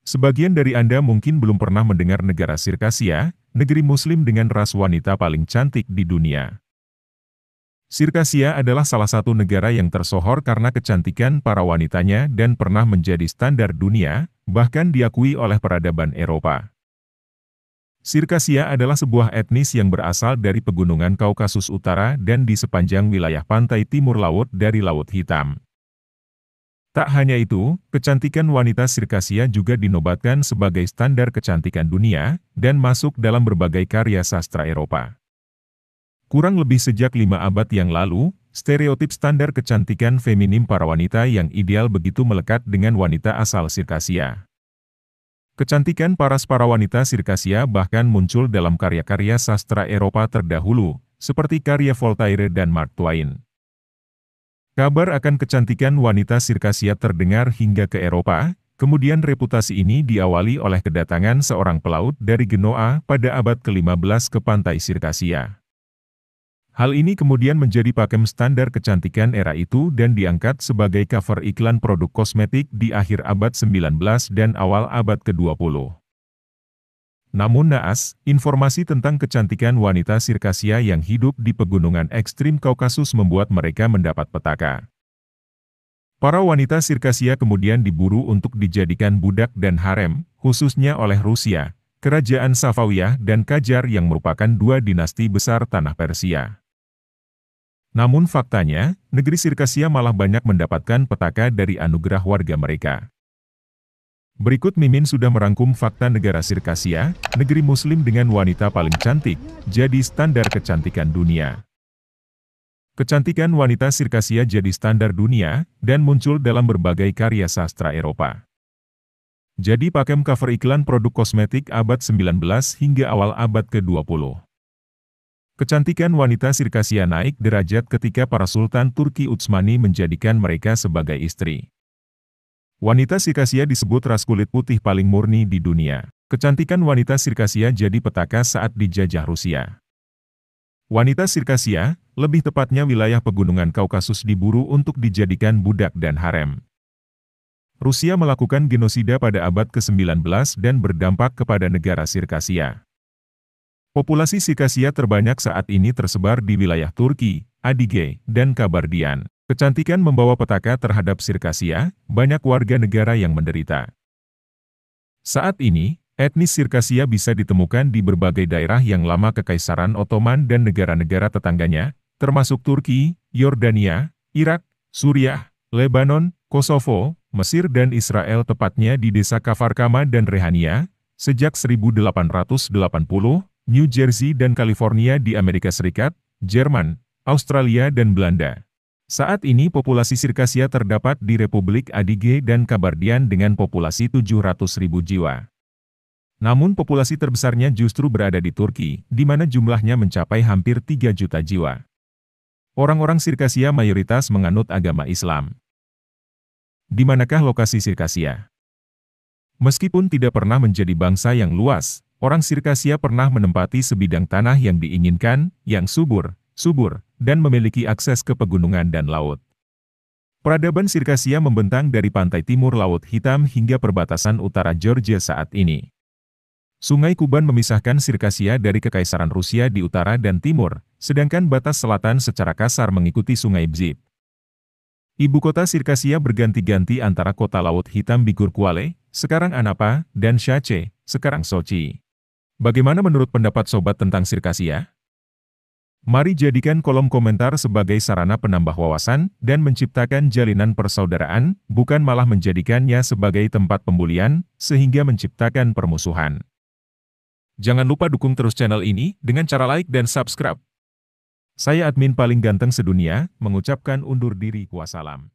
Sebagian dari Anda mungkin belum pernah mendengar negara Sirkasia, negeri Muslim dengan ras wanita paling cantik di dunia. Sirkasia adalah salah satu negara yang tersohor karena kecantikan para wanitanya dan pernah menjadi standar dunia, bahkan diakui oleh peradaban Eropa. Sirkasia adalah sebuah etnis yang berasal dari pegunungan Kaukasus Utara dan di sepanjang wilayah pantai timur laut dari Laut Hitam. Tak hanya itu, kecantikan wanita Sirkasia juga dinobatkan sebagai standar kecantikan dunia, dan masuk dalam berbagai karya sastra Eropa. Kurang lebih sejak 5 abad yang lalu, stereotip standar kecantikan feminim para wanita yang ideal begitu melekat dengan wanita asal Sirkasia. Kecantikan paras para wanita Sirkasia bahkan muncul dalam karya-karya sastra Eropa terdahulu, seperti karya Voltaire dan Mark Twain. Kabar akan kecantikan wanita Sirkasia terdengar hingga ke Eropa, kemudian reputasi ini diawali oleh kedatangan seorang pelaut dari Genoa pada abad ke-15 ke pantai Sirkasia. Hal ini kemudian menjadi pakem standar kecantikan era itu dan diangkat sebagai cover iklan produk kosmetik di akhir abad 19 dan awal abad ke-20. Namun naas, informasi tentang kecantikan wanita Sirkasia yang hidup di pegunungan ekstrim Kaukasus membuat mereka mendapat petaka. Para wanita Sirkasia kemudian diburu untuk dijadikan budak dan harem, khususnya oleh Rusia, Kerajaan Safawiyah dan Qajar yang merupakan dua dinasti besar tanah Persia. Namun faktanya, negeri Sirkasia malah banyak mendapatkan petaka dari anugerah warga mereka. Berikut Mimin sudah merangkum fakta negara Sirkasia, negeri Muslim dengan wanita paling cantik, jadi standar kecantikan dunia. Kecantikan wanita Sirkasia jadi standar dunia, dan muncul dalam berbagai karya sastra Eropa. Jadi pakem cover iklan produk kosmetik abad 19 hingga awal abad ke-20. Kecantikan wanita Sirkasia naik derajat ketika para Sultan Turki Utsmani menjadikan mereka sebagai istri. Wanita Sirkasia disebut ras kulit putih paling murni di dunia. Kecantikan wanita Sirkasia jadi petaka saat dijajah Rusia. Wanita Sirkasia, lebih tepatnya wilayah pegunungan Kaukasus diburu untuk dijadikan budak dan harem. Rusia melakukan genosida pada abad ke-19 dan berdampak kepada negara Sirkasia. Populasi Sirkasia terbanyak saat ini tersebar di wilayah Turki, Adige, dan Kabardian. Kecantikan membawa petaka terhadap Sirkasia, banyak warga negara yang menderita. Saat ini, etnis Sirkasia bisa ditemukan di berbagai daerah yang lama Kekaisaran Ottoman dan negara-negara tetangganya, termasuk Turki, Yordania, Irak, Suriah, Lebanon, Kosovo, Mesir dan Israel tepatnya di desa Kafarkama dan Rehania, sejak 1880, New Jersey dan California di Amerika Serikat, Jerman, Australia dan Belanda. Saat ini populasi Sirkasia terdapat di Republik Adige dan Kabardian dengan populasi 700.000 jiwa. Namun populasi terbesarnya justru berada di Turki, di mana jumlahnya mencapai hampir 3 juta jiwa. Orang-orang Sirkasia mayoritas menganut agama Islam. Di manakah lokasi Sirkasia? Meskipun tidak pernah menjadi bangsa yang luas, orang Sirkasia pernah menempati sebidang tanah yang diinginkan, yang subur, dan memiliki akses ke pegunungan dan laut. Peradaban Sirkasia membentang dari pantai timur Laut Hitam hingga perbatasan utara Georgia saat ini. Sungai Kuban memisahkan Sirkasia dari Kekaisaran Rusia di utara dan timur, sedangkan batas selatan secara kasar mengikuti Sungai Bzip. Ibu kota Sirkasia berganti-ganti antara kota Laut Hitam Bigurkuale, sekarang Anapa, dan Shache, sekarang Sochi. Bagaimana menurut pendapat sobat tentang Sirkasia? Mari jadikan kolom komentar sebagai sarana penambah wawasan dan menciptakan jalinan persaudaraan, bukan malah menjadikannya sebagai tempat pembulian, sehingga menciptakan permusuhan. Jangan lupa dukung terus channel ini dengan cara like dan subscribe. Saya admin paling ganteng sedunia, mengucapkan undur diri, wassalam.